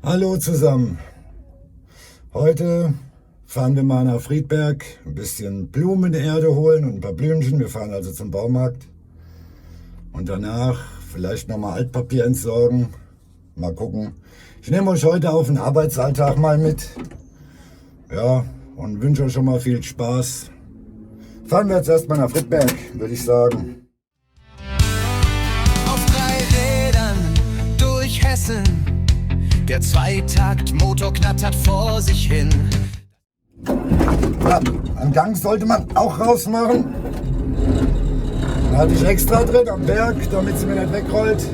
Hallo zusammen. Heute fahren wir mal nach Friedberg, ein bisschen Blumenerde holen und ein paar Blümchen. Wir fahren also zum Baumarkt und danach vielleicht nochmal Altpapier entsorgen. Mal gucken. Ich nehme euch heute auf den Arbeitsalltag mal mit. Ja, und wünsche euch schon mal viel Spaß. Fahren wir jetzt erstmal nach Friedberg, würde ich sagen. Auf 3 Rädern durch Hessen. Der Zweitakt-Motor knattert vor sich hin. Ja, einen Gang sollte man auch rausmachen. Da hatte ich extra drin am Berg, damit sie mir nicht wegrollt.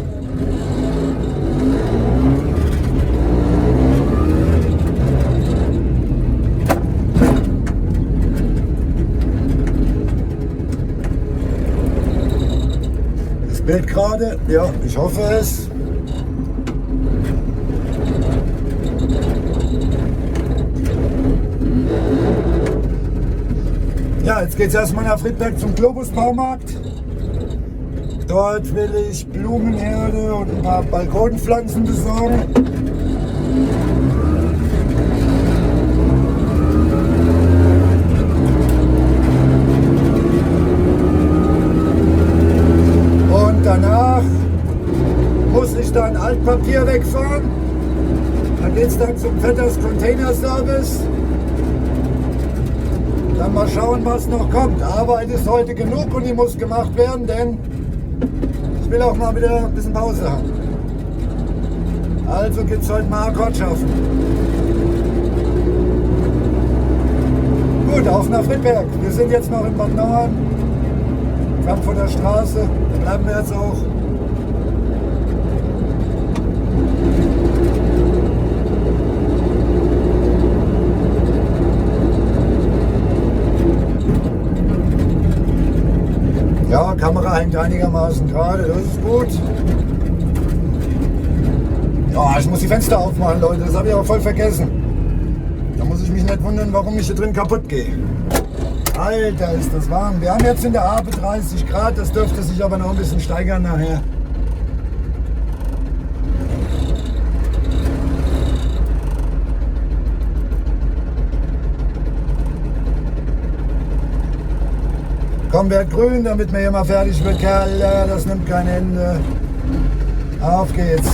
Das Bild gerade, ja, ich hoffe es. Ja, jetzt geht es erstmal nach Friedberg zum Globus-Baumarkt. Dort will ich Blumenerde und ein paar Balkonpflanzen besorgen. Und danach muss ich dann Altpapier wegfahren. Da geht es dann zum Vetters Container Service. Dann mal schauen, was noch kommt. Arbeit ist heute genug und die muss gemacht werden, denn ich will auch mal wieder ein bisschen Pause haben. Also gibt es heute mal Akkord schaffen. Gut, auf nach Friedberg. Wir sind jetzt noch in Bad Nauheim, Frankfurter Straße. Da bleiben wir jetzt auch. Ja, Kamera hängt einigermaßen gerade, das ist gut. Ja, ich muss die Fenster aufmachen, Leute, das habe ich auch voll vergessen. Da muss ich mich nicht wundern, warum ich hier drin kaputt gehe. Alter, ist das warm. Wir haben jetzt in der Ape 30 Grad, das dürfte sich aber noch ein bisschen steigern nachher. Komm, werd grün, damit mir hier mal fertig wird, Kerl. Das nimmt kein Ende. Auf geht's.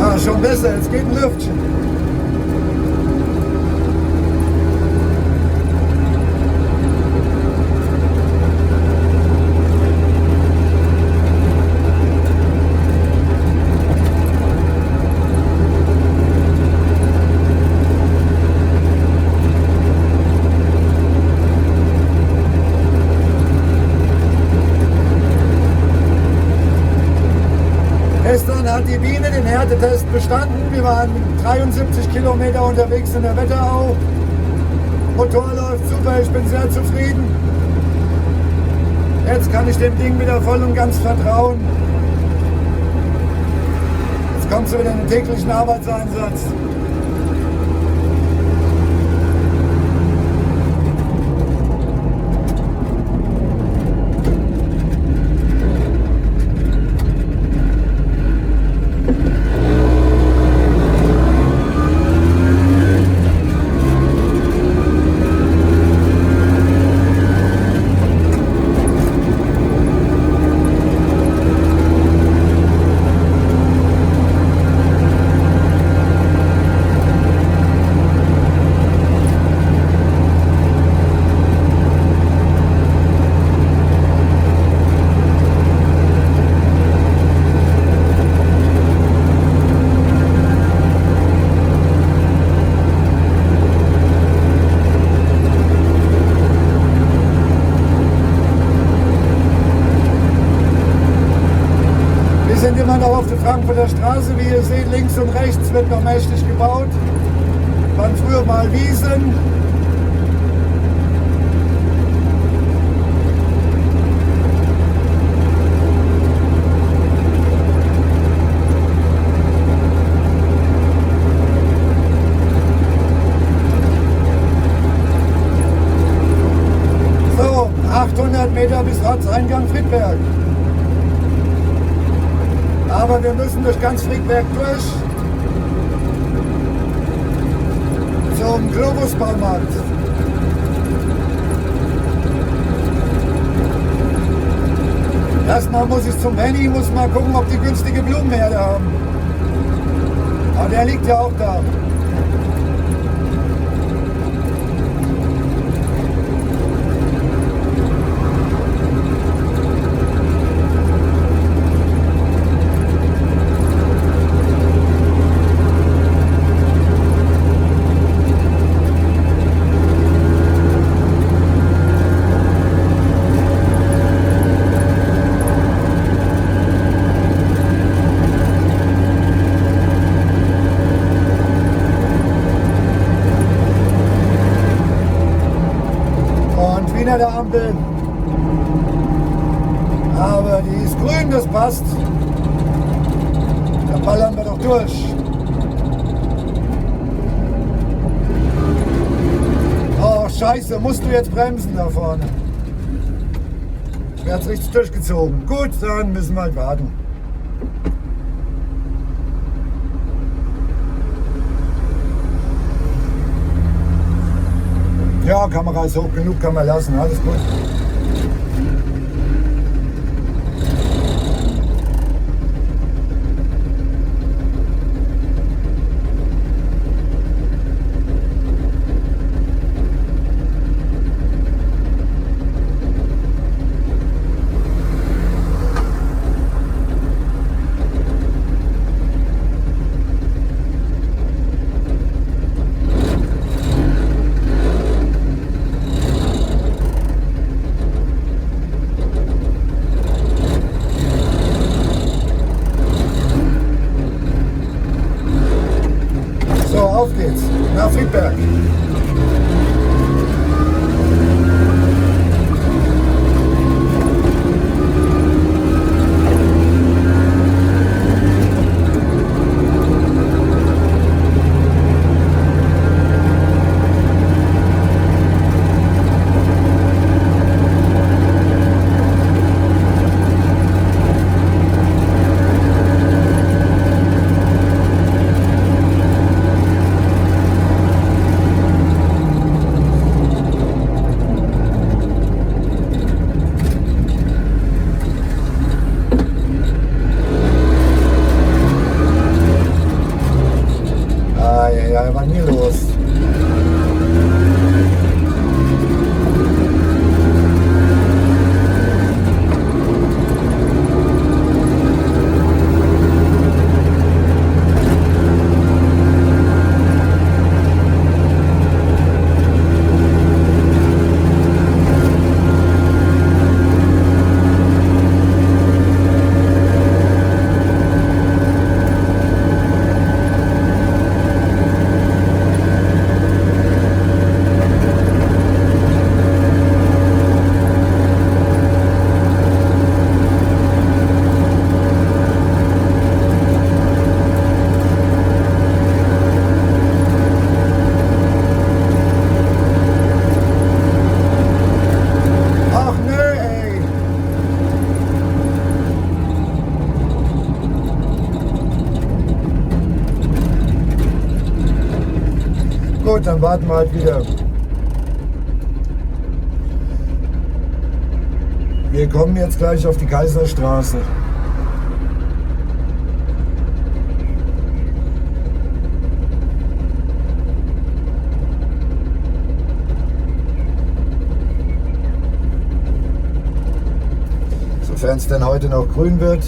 Ah, schon besser, jetzt geht ein Lüftchen. Gestern hat die Biene den Härtetest bestanden. Wir waren 73 Kilometer unterwegs in der Wetterau. Motor läuft super, ich bin sehr zufrieden. Jetzt kann ich dem Ding wieder voll und ganz vertrauen. Jetzt kommst du wieder in den täglichen Arbeitseinsatz. Wir sind immer noch auf der Frankfurter Straße. Wie ihr seht, links und rechts wird noch mächtig gebaut. Waren früher mal Wiesen. Meter bis Ortseingang Friedberg. Aber wir müssen durch ganz Friedberg durch zum Globus-Baumarkt. Erstmal muss ich zum Penny, muss mal gucken, ob die günstige Blumenerde haben. Aber der liegt ja auch da. Der Ampel. Aber die ist grün, das passt. Da ballern wir doch durch. Oh, scheiße, musst du jetzt bremsen da vorne? Mir hat's richtig durchgezogen. Gut, dann müssen wir halt warten. Ja, Kamera ist hoch genug, kann man lassen, alles gut. Auf geht's, nach Friedberg. Ja, war nie los. Gut, dann warten wir halt wieder. Wir kommen jetzt gleich auf die Kaiserstraße. Sofern es denn heute noch grün wird.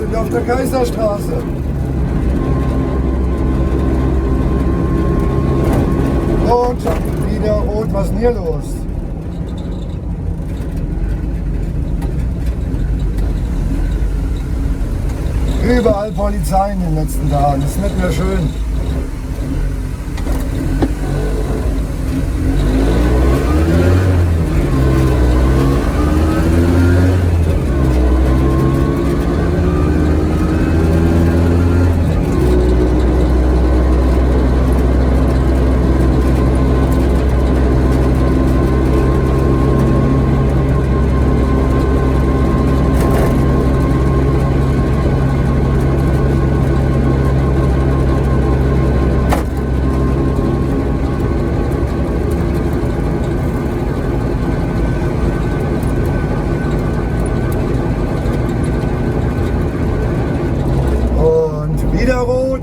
wie auf der Kaiserstraße. Und schon wieder rot, was ist denn hier los? Überall Polizei in den letzten Tagen, das ist nicht mehr schön. Wieder rot.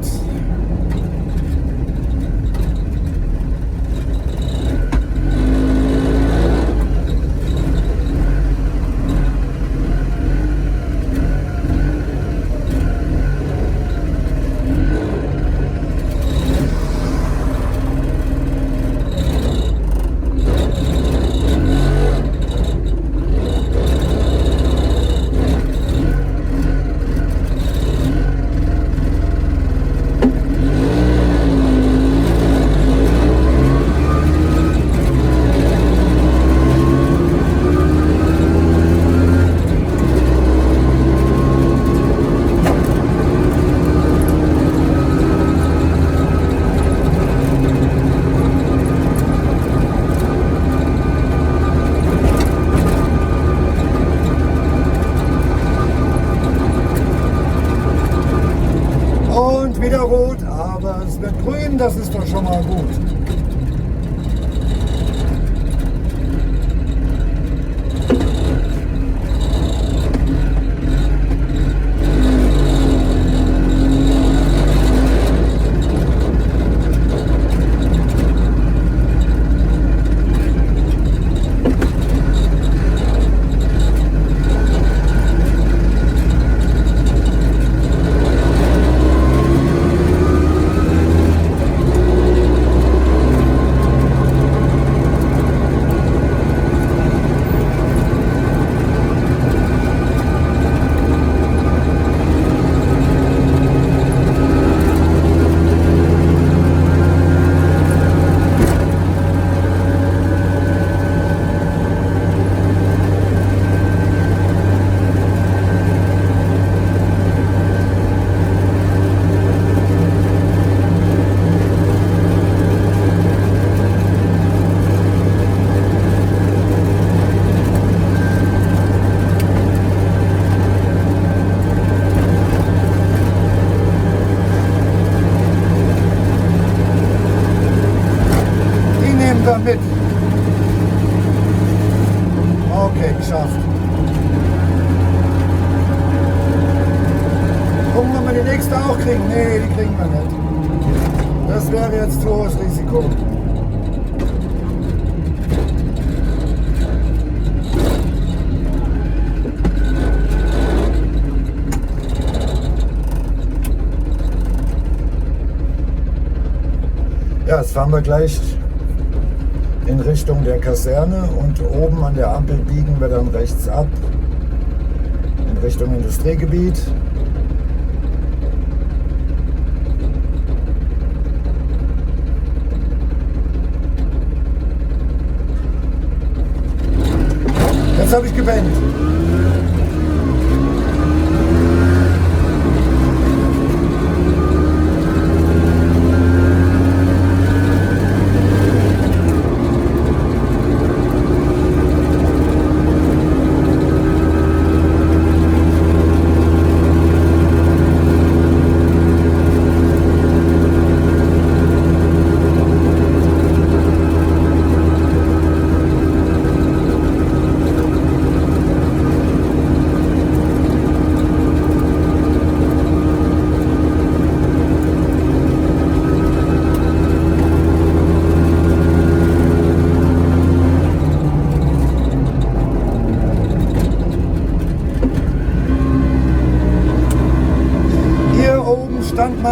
Wieder rot, aber es wird grün, das ist doch schon mal gut. Mit. Okay, geschafft. Gucken, ob wir die nächste auch kriegen. Nee, die kriegen wir nicht. Das wäre jetzt zu hohes Risiko. Ja, jetzt fahren wir gleich in Richtung der Kaserne und oben an der Ampel biegen wir dann rechts ab in Richtung Industriegebiet. Jetzt habe ich gepennt.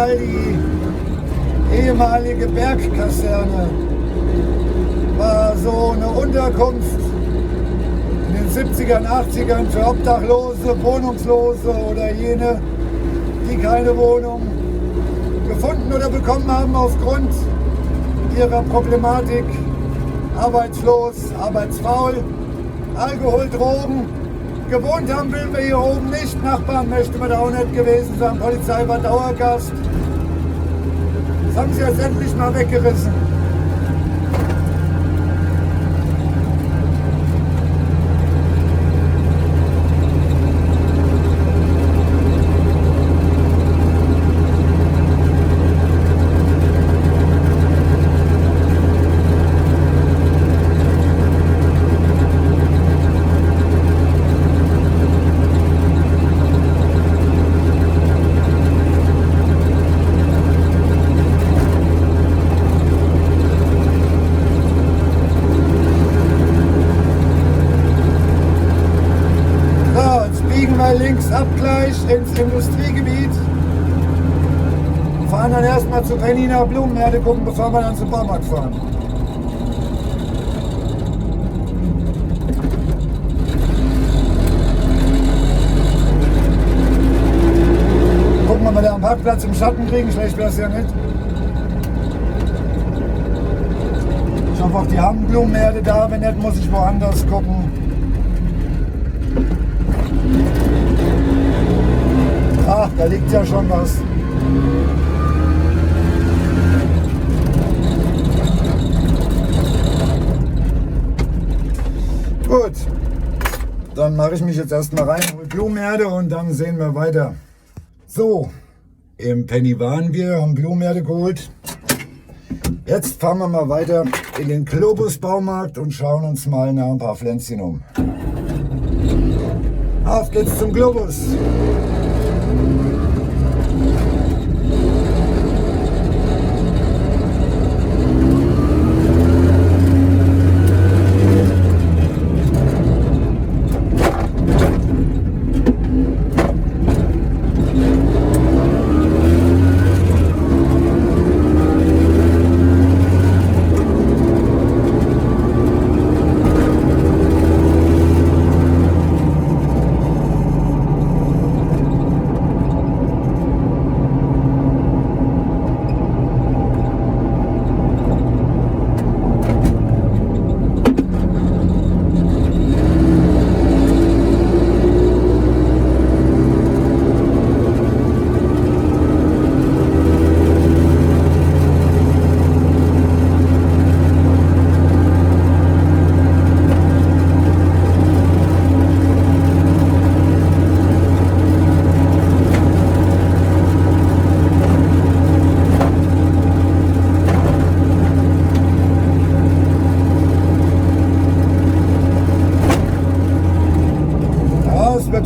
mal die ehemalige Bergkaserne. War so eine Unterkunft in den 70ern, 80ern für Obdachlose, Wohnungslose oder jene, die keine Wohnung gefunden oder bekommen haben aufgrund ihrer Problematik. Arbeitslos, arbeitsfaul, Alkohol, Drogen. Gewohnt haben will wir hier oben nicht. Nachbarn möchte man da auch nicht gewesen sein. Polizei war Dauergast. Das haben sie jetzt endlich mal weggerissen. Links Abgleich ins Industriegebiet. Wir fahren dann erstmal zu Penny nach Blumenerde gucken, bevor wir dann zum Baumarkt fahren. Gucken wir mal, da am Parkplatz im Schatten kriegen, schlecht wäre es ja nicht. Ich hoffe auch, die haben Blumenerde da, wenn nicht, muss ich woanders gucken. Ach, da liegt ja schon was. Gut, dann mache ich mich jetzt erstmal rein mit Blumenerde und dann sehen wir weiter. So, im Penny waren wir, haben Blumenerde geholt. Jetzt fahren wir mal weiter in den Globus Baumarkt und schauen uns mal nach ein paar Pflänzchen um. Auf geht's zum Globus.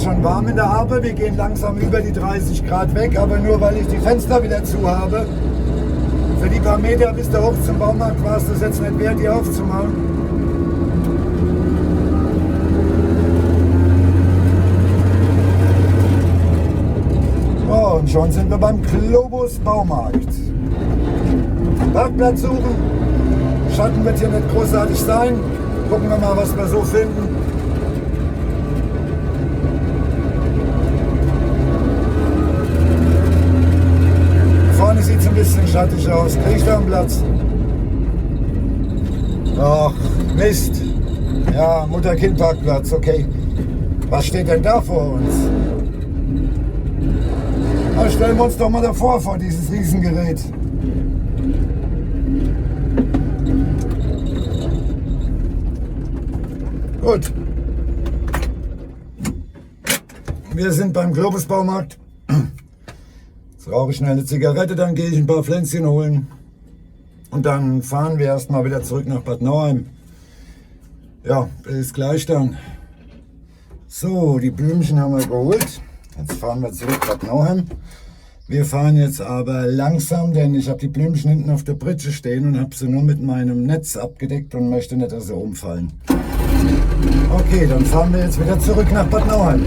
Schon warm in der Habe, wir gehen langsam über die 30 Grad weg, aber nur weil ich die Fenster wieder zu habe. Für die paar Meter bis da hoch zum Baumarkt war es das jetzt nicht wert, die aufzumachen. Oh, und schon sind wir beim Globus Baumarkt. Parkplatz suchen, Schatten wird hier nicht großartig sein, gucken wir mal, was wir so finden. Vorne sieht es ein bisschen schattig aus. Kriege ich da einen Platz? Ach, Mist. Ja, Mutter-Kind-Parkplatz, okay. Was steht denn da vor uns? Na, stellen wir uns doch mal davor, vor dieses Riesengerät. Gut. Wir sind beim Globus Baumarkt. Jetzt rauche ich schnell eine Zigarette, dann gehe ich ein paar Pflänzchen holen. Und dann fahren wir erstmal wieder zurück nach Bad Nauheim. Ja, bis gleich dann. So, die Blümchen haben wir geholt. Jetzt fahren wir zurück Bad Nauheim. Wir fahren jetzt aber langsam, denn ich habe die Blümchen hinten auf der Pritsche stehen und habe sie nur mit meinem Netz abgedeckt und möchte nicht, dass sie umfallen. Okay, dann fahren wir jetzt wieder zurück nach Bad Nauheim.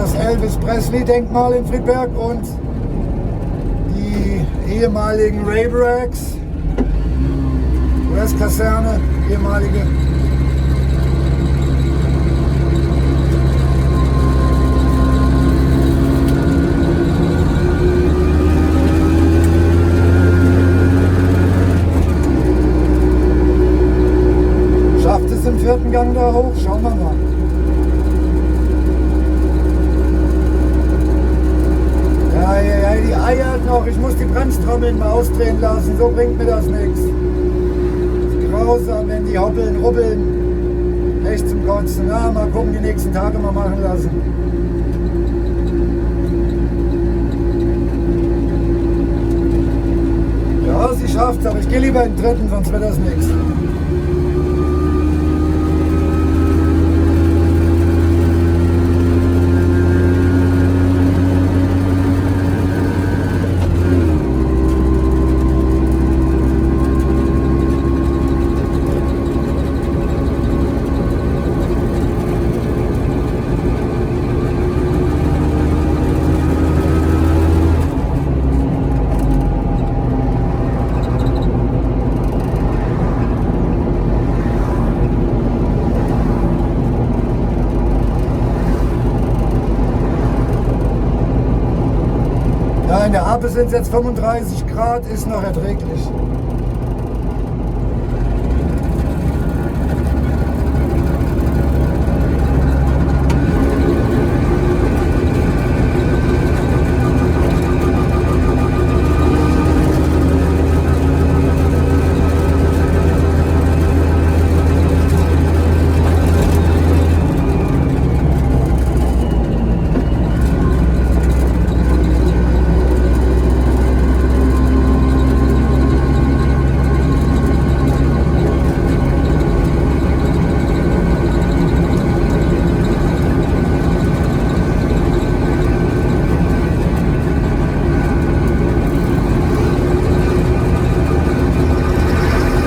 das Elvis Presley-Denkmal in Friedberg und die ehemaligen Raybirds, US-Kaserne, ehemalige. Schafft es im 4. Gang da hoch? Schauen wir mal. Ja, die eiert noch. Ich muss die Bremstrommeln mal ausdrehen lassen. So bringt mir das nichts. Grausam, wenn die hoppeln, rubbeln. Echt zum Kotzen. Na, mal gucken, die nächsten Tage mal machen lassen. Ja, sie schafft's, aber ich gehe lieber in den 3., sonst wird das nichts. In der Ape sind es jetzt 35 Grad, ist noch erträglich.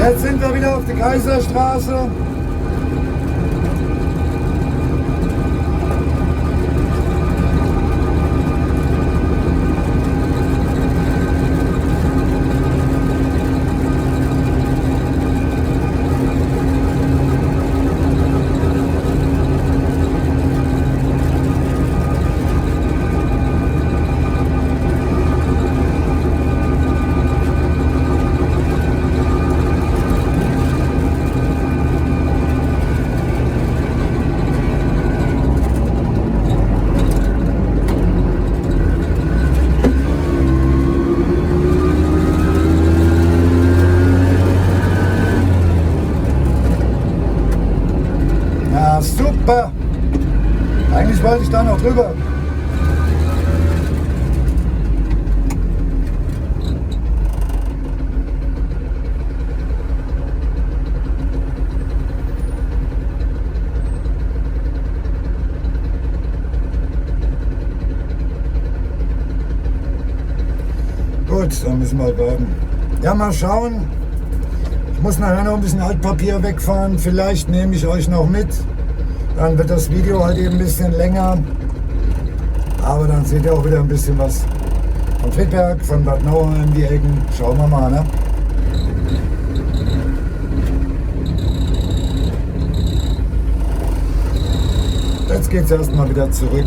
Jetzt sind wir wieder auf der Kaiserstraße. Ja, super! Eigentlich wollte ich da noch drüber. Gut, dann müssen wir halt warten. Ja, mal schauen. Ich muss nachher noch ein bisschen Altpapier wegfahren. Vielleicht nehme ich euch noch mit. Dann wird das Video halt eben ein bisschen länger. Aber dann seht ihr auch wieder ein bisschen was von Friedberg, von Bad Nauheim, die Ecken. Schauen wir mal, ne? Jetzt geht es erstmal wieder zurück.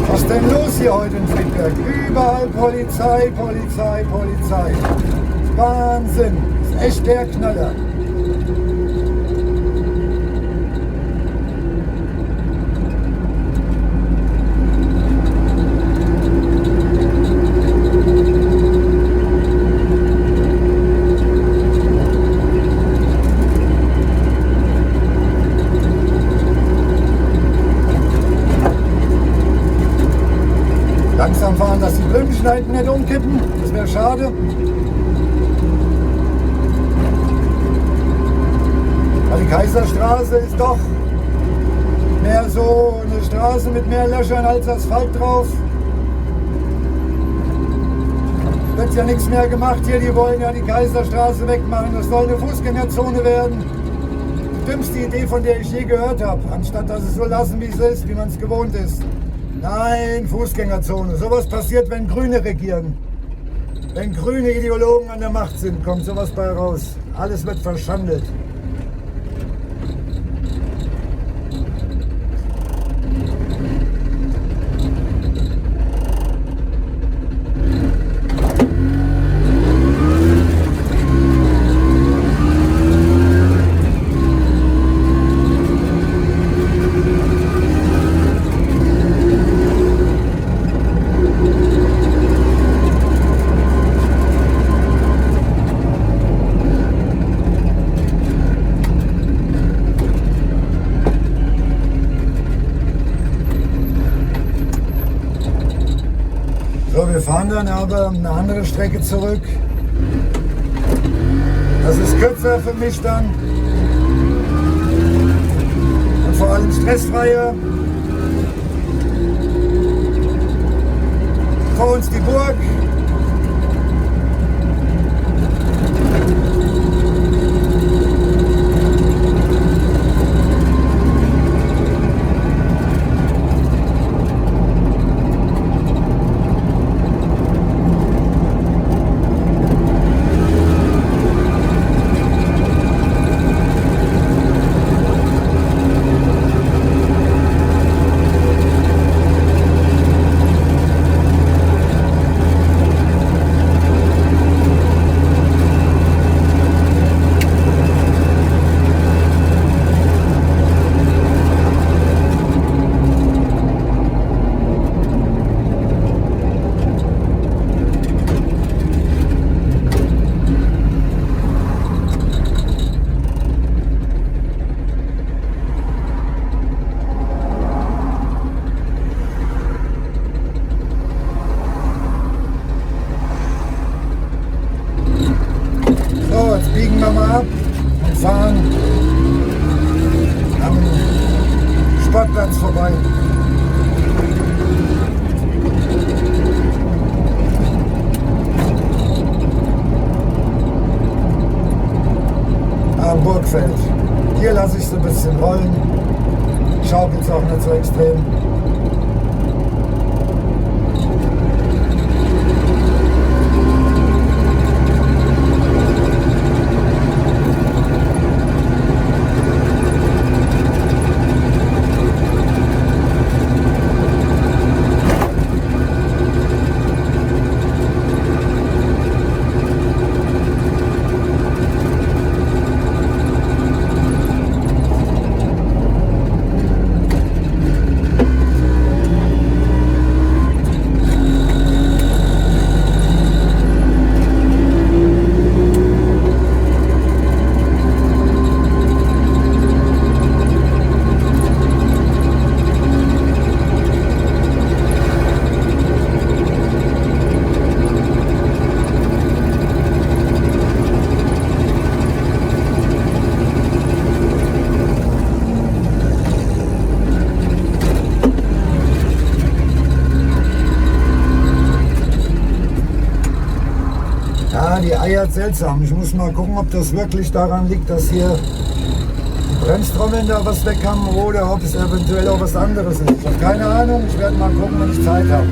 Was ist denn los hier heute in Friedberg? Überall Polizei, Polizei, Polizei. Wahnsinn! Das ist echt der Knaller. Langsam fahren, dass die Blümchen da hinten nicht umkippen. Das wäre schade. Kaiserstraße ist doch mehr so eine Straße mit mehr Löchern als Asphalt drauf. Wird ja nichts mehr gemacht hier, die wollen ja die Kaiserstraße wegmachen. Das soll eine Fußgängerzone werden. Die dümmste Idee, von der ich je gehört habe, anstatt dass es so lassen, wie es ist, wie man es gewohnt ist. Nein, Fußgängerzone. Sowas passiert, wenn Grüne regieren. Wenn grüne Ideologen an der Macht sind, kommt sowas bei raus. Alles wird verschandelt. So, wir fahren dann aber eine andere Strecke zurück. Das ist kürzer für mich dann und vor allem stressfreier. Vor uns die Burg. Jetzt biegen wir mal ab und fahren am Sportplatz vorbei. Am Burgfeld. Hier lasse ich es ein bisschen rollen. Schaukelt es auch nicht so extrem. Ja, die eiert seltsam. Ich muss mal gucken, ob das wirklich daran liegt, dass hier die Bremstrommeln da was weg haben oder ob es eventuell auch was anderes ist. Ich habe keine Ahnung. Ich werde mal gucken, wenn ich Zeit habe.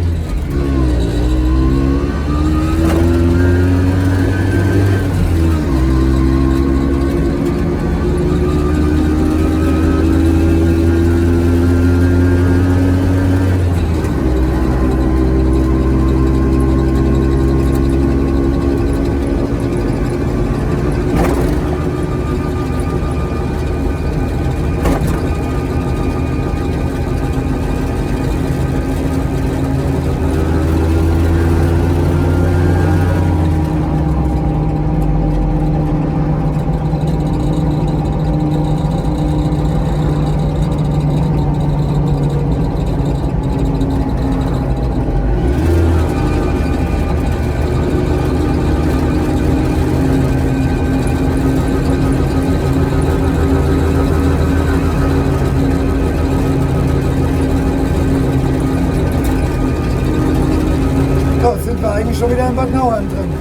schon wieder in Bad Nauheim drin.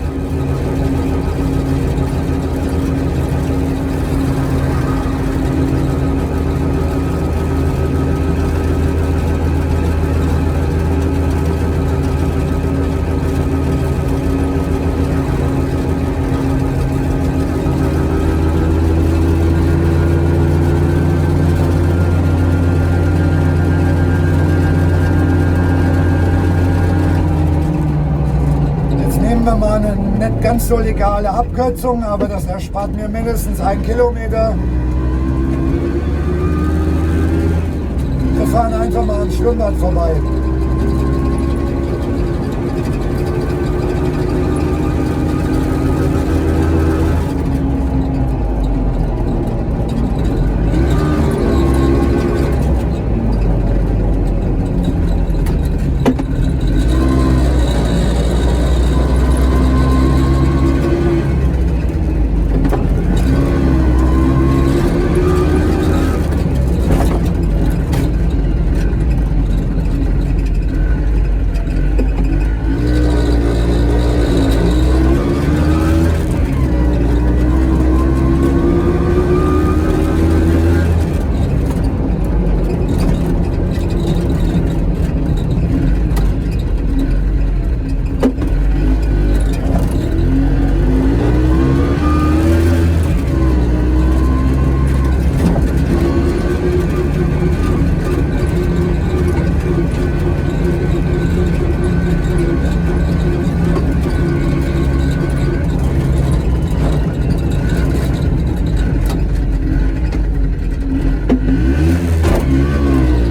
Nicht ganz so legale Abkürzung, aber das erspart mir mindestens 1 Kilometer. Wir fahren einfach mal am Schwimmbad vorbei.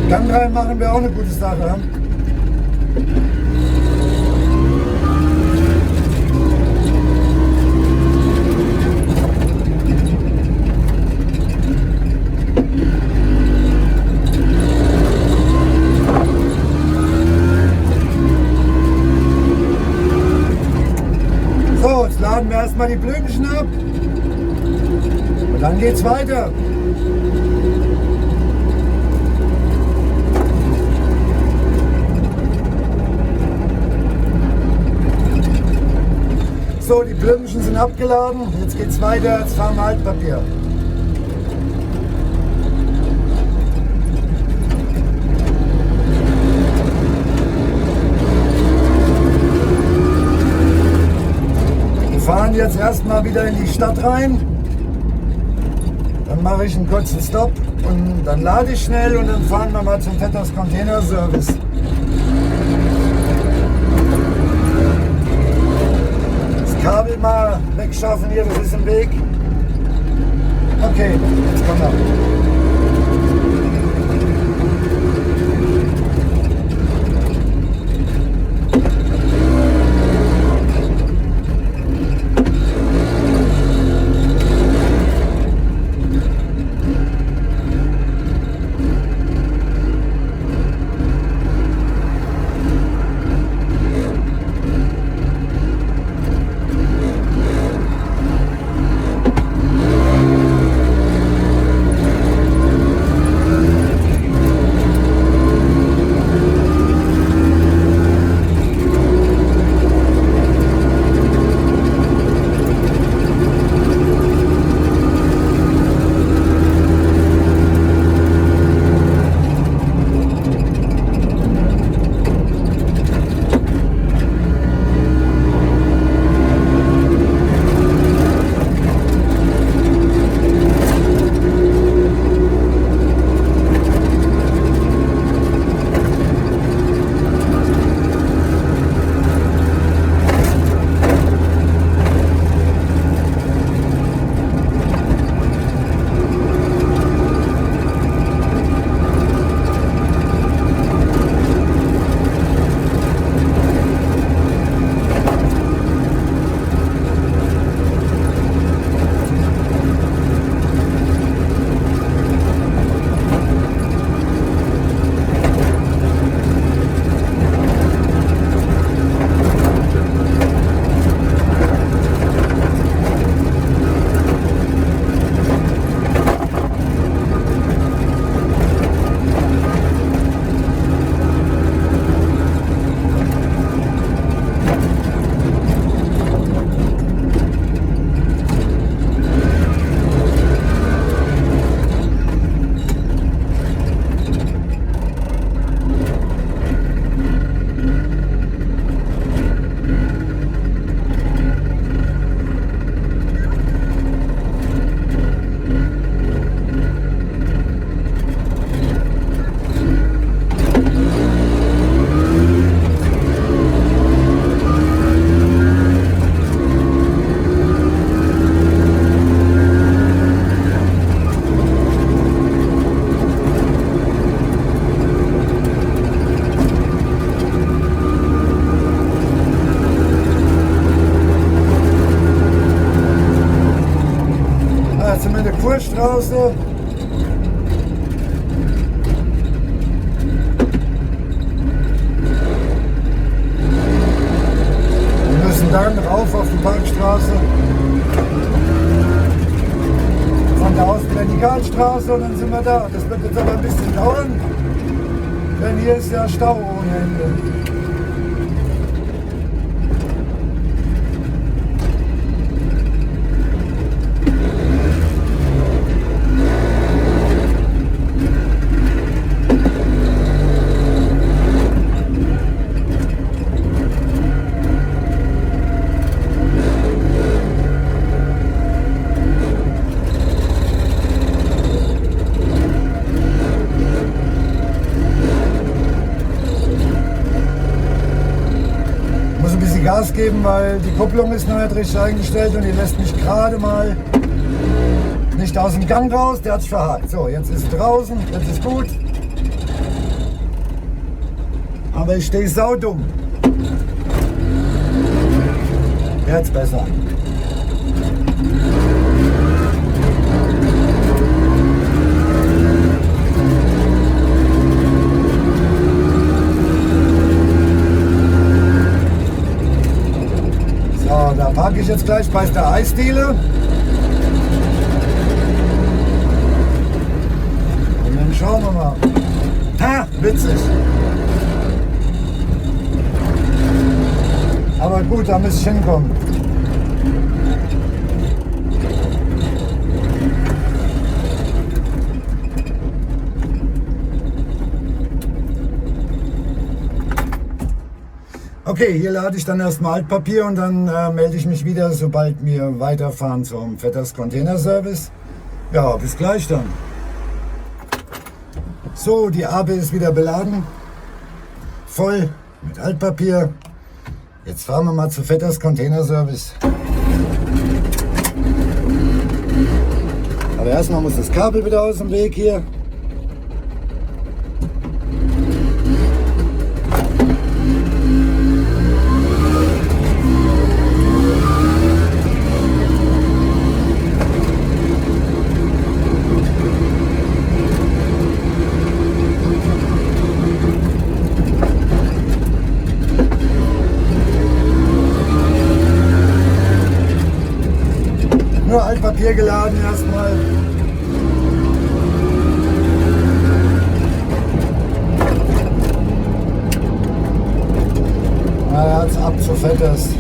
Gang machen wir auch eine gute Sache. So, jetzt laden wir erstmal die Blümchen ab und dann geht's weiter. So, die Blümchen sind abgeladen, jetzt geht's weiter, jetzt fahren wir Altpapier. Wir fahren jetzt erstmal wieder in die Stadt rein, dann mache ich einen kurzen Stopp und dann lade ich schnell und dann fahren wir mal zum Vetters Container Service. Kabel mal wegschaffen hier, das ist im Weg. Okay, jetzt kommt er. Straße. Wir müssen dann rauf auf die Parkstraße. Von da aus wieder die Karlstraße und dann sind wir da. Das wird jetzt aber ein bisschen dauern, denn hier ist ja Stau ohne Ende. Gas geben, weil die Kupplung ist noch nicht richtig eingestellt und die lässt mich gerade mal nicht aus dem Gang raus. Der hat sich verhakt. So, jetzt ist draußen, jetzt ist gut. Aber ich stehe saudumm. Jetzt besser. Da parke ich jetzt gleich bei der Eisdiele. Und dann schauen wir mal. Ha, witzig. Aber gut, da muss ich hinkommen. Okay, hier lade ich dann erstmal Altpapier und dann melde ich mich wieder, sobald wir weiterfahren zum Vetters Container Service. Ja, bis gleich dann. So, die AB ist wieder beladen. Voll mit Altpapier. Jetzt fahren wir mal zu Vetters Container Service. Aber erstmal muss das Kabel wieder aus dem Weg hier. Nur Altpapier geladen erstmal. Na, jetzt ab zu Vetters.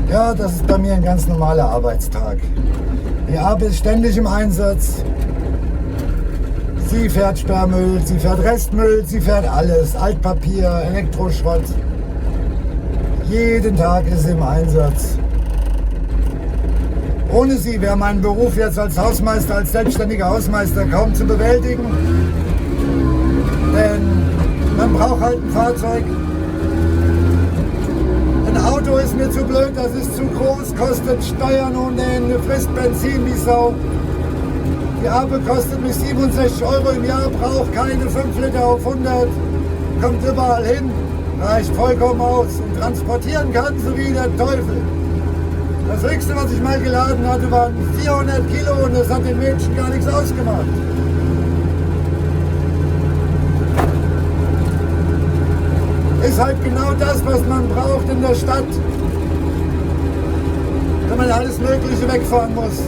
Ja, das ist bei mir ein ganz normaler Arbeitstag. Die AB ist ständig im Einsatz. Sie fährt Sperrmüll, sie fährt Restmüll, sie fährt alles. Altpapier, Elektroschrott. Jeden Tag ist sie im Einsatz. Ohne sie wäre mein Beruf jetzt als Hausmeister, als selbstständiger Hausmeister kaum zu bewältigen. Denn man braucht halt ein Fahrzeug. Ein Auto ist mir zu blöd, das ist zu groß, kostet Steuern ohne Ende, frisst Benzin wie Sau. Die Ape kostet mich 67 € im Jahr, braucht keine 5 Liter auf 100, kommt überall hin, reicht vollkommen aus und transportieren kann so wie der Teufel. Das höchste, was ich mal geladen hatte, waren 400 Kilo und das hat den Mädchen gar nichts ausgemacht. ist halt genau das, was man braucht in der Stadt, wenn man alles Mögliche wegfahren muss.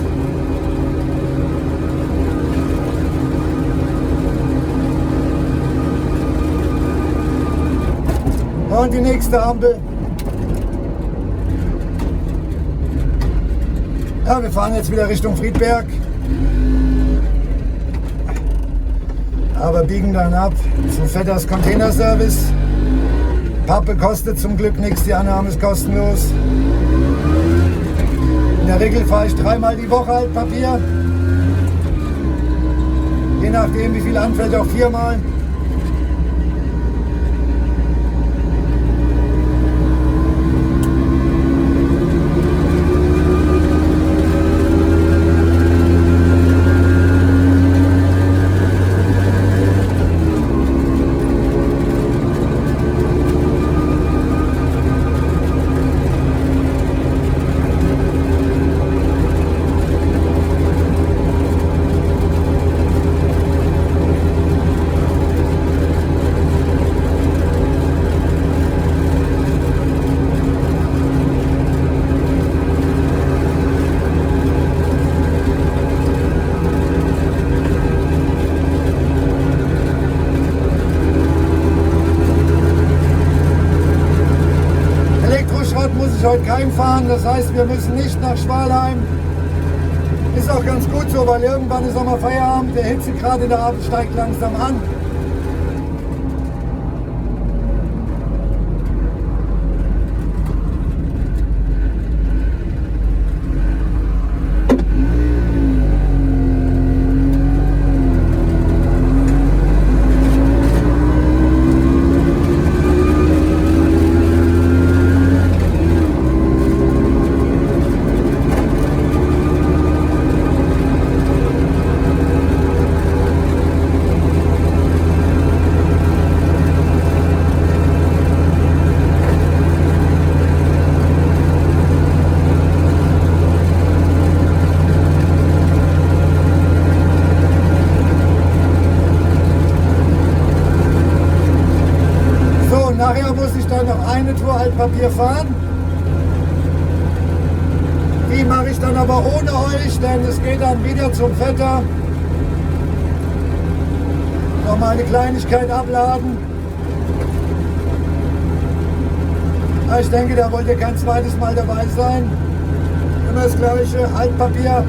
Und die nächste Ampel. Ja, wir fahren jetzt wieder Richtung Friedberg. Aber biegen dann ab zu Vetters Containerservice. Pappe kostet zum Glück nichts, die Annahme ist kostenlos. In der Regel fahre ich 3-mal die Woche Altpapier. Je nachdem wie viel anfällt, auch 4-mal. Muss ich heute kein fahren, das heißt, wir müssen nicht nach Schwalheim. Ist auch ganz gut so, weil irgendwann ist auch mal Feierabend, der Hitzegrad in der Abend steigt langsam an. Nachher muss ich dann noch eine Tour Altpapier fahren. Die mache ich dann aber ohne euch, denn es geht dann wieder zum Vetter. Noch mal eine Kleinigkeit abladen. Aber ich denke, da wollt ihr kein zweites Mal dabei sein. Immer das gleiche, Altpapier.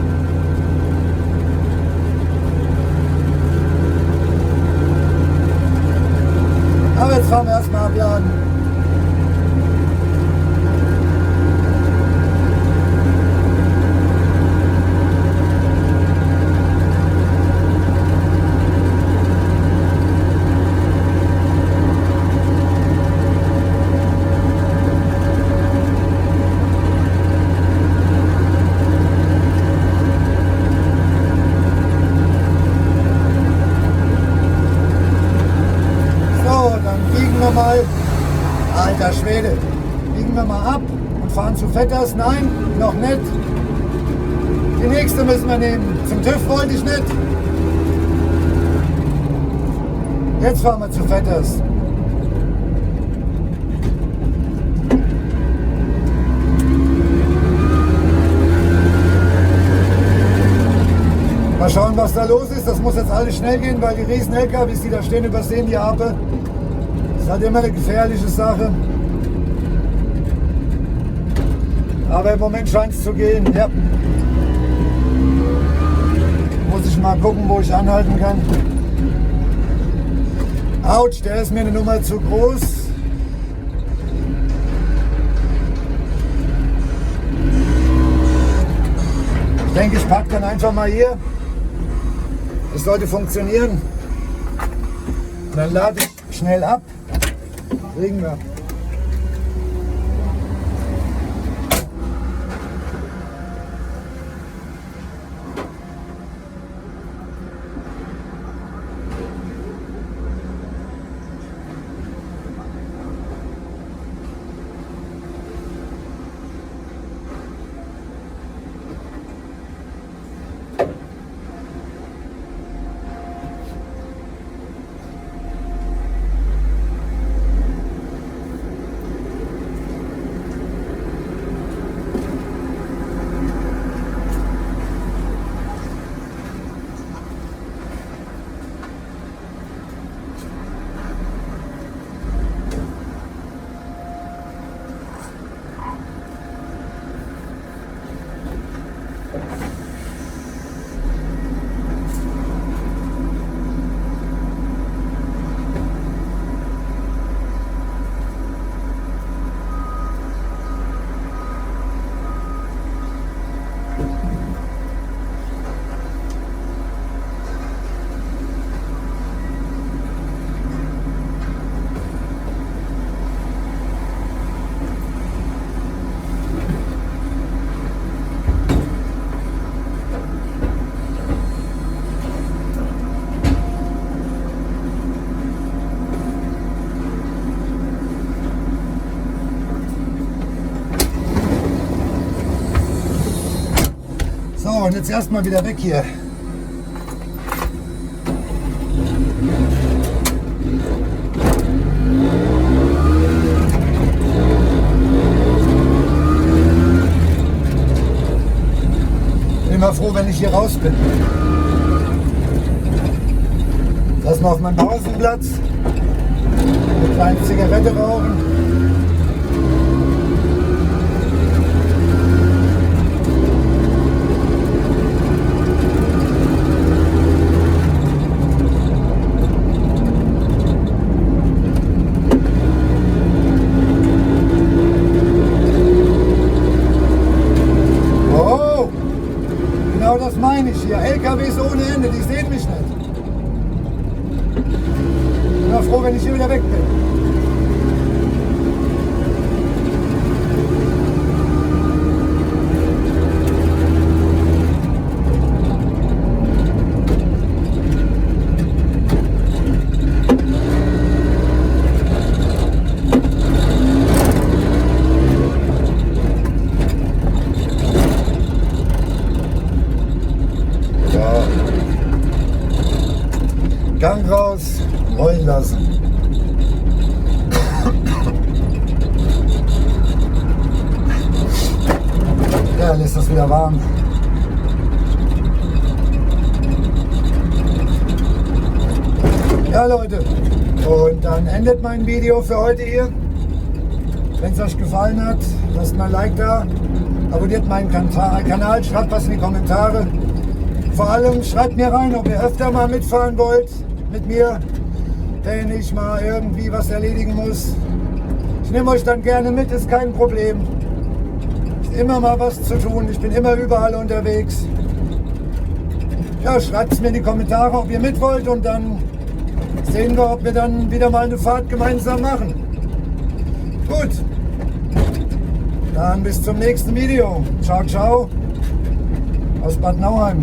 Aber jetzt fahren wir erstmal abladen. Mal, alter Schwede, biegen wir mal ab und fahren zu Vetters. Nein, noch nicht. Die nächste müssen wir nehmen. Zum TÜV wollte ich nicht. Jetzt fahren wir zu Vetters. Mal schauen, was da los ist. Das muss jetzt alles schnell gehen, weil die riesen LKWs, die da stehen, übersehen die Ape. Das ist halt immer eine gefährliche Sache. Aber im Moment scheint es zu gehen. Ja. Muss ich mal gucken, wo ich anhalten kann. Autsch, der ist mir eine Nummer zu groß. Ich denke, ich packe dann einfach mal hier. Das sollte funktionieren. Und dann lade ich schnell ab. Kriegen wir. und jetzt erstmal wieder weg hier. Bin immer froh, wenn ich hier raus bin. Lass mal auf meinem Pausenplatz eine kleine Zigarette rauchen. Genau das meine ich hier. LKWs ohne Ende, die sehen mich nicht. Ich bin froh, wenn ich hier wieder weg bin. Gang raus, rollen lassen. Ja, lässt das wieder warm. Ja, Leute, und dann endet mein Video für heute hier. Wenn es euch gefallen hat, lasst mal ein Like da, abonniert meinen Kanal, schreibt was in die Kommentare. Vor allem schreibt mir rein, ob ihr öfter mal mitfahren wollt mit mir, wenn ich mal irgendwie was erledigen muss. Ich nehme euch dann gerne mit, ist kein Problem. Ist immer mal was zu tun, ich bin immer überall unterwegs. Ja, schreibt es mir in die Kommentare, ob ihr mit wollt, und dann sehen wir, ob wir dann wieder mal eine Fahrt gemeinsam machen. Gut, dann bis zum nächsten Video. Ciao, ciao aus Bad Nauheim.